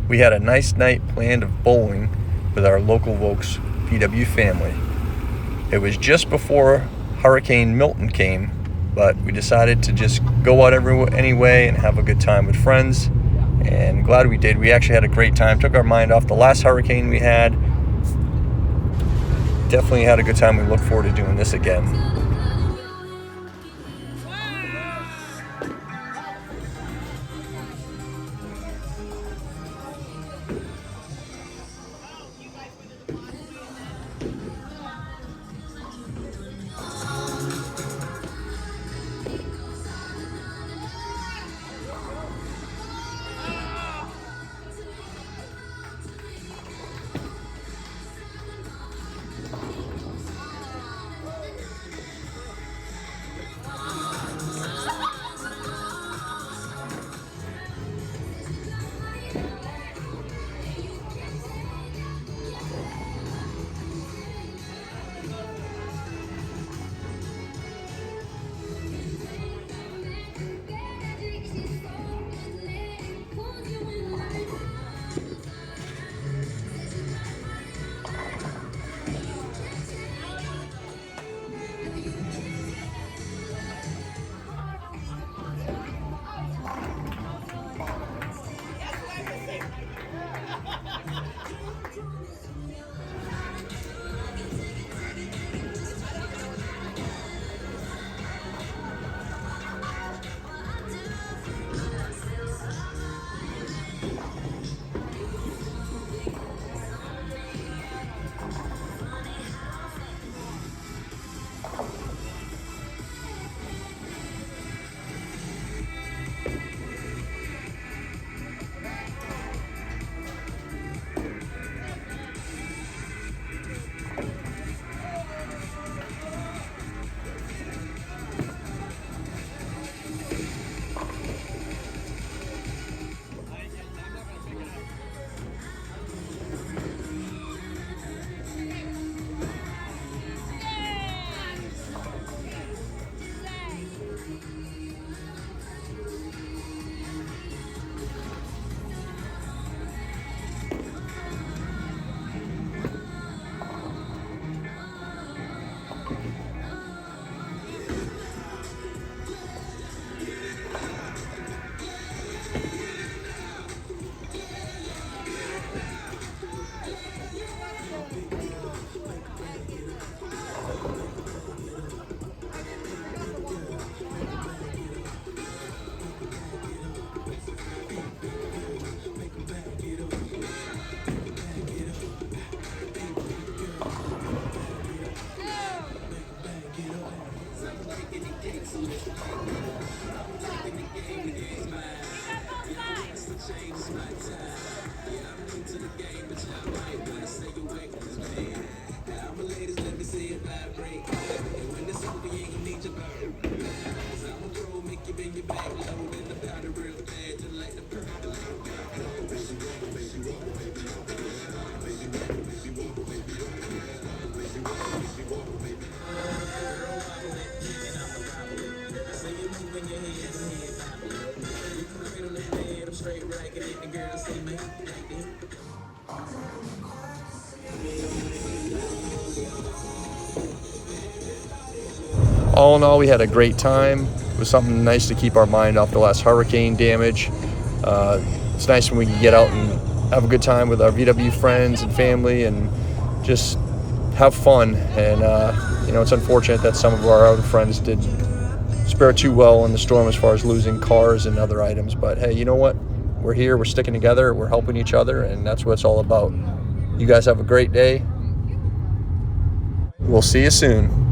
we had a nice night planned of bowling with our local Volks VW family. It was just before Hurricane Milton came, but we decided to just go out anyway and have a good time with friends, and glad we did. We actually had a great time, took our mind off the last hurricane we had. Definitely had a good time. We look forward to doing this again. All in all, we had a great time. It was something nice to keep our mind off the last hurricane damage. It's nice when we can get out and have a good time with our VW friends and family and just have fun. And it's unfortunate that some of our other friends did spare too well in the storm as far as losing cars and other items. But hey, you know what? We're here, we're sticking together, we're helping each other, and that's what it's all about. You guys have a great day. We'll see you soon.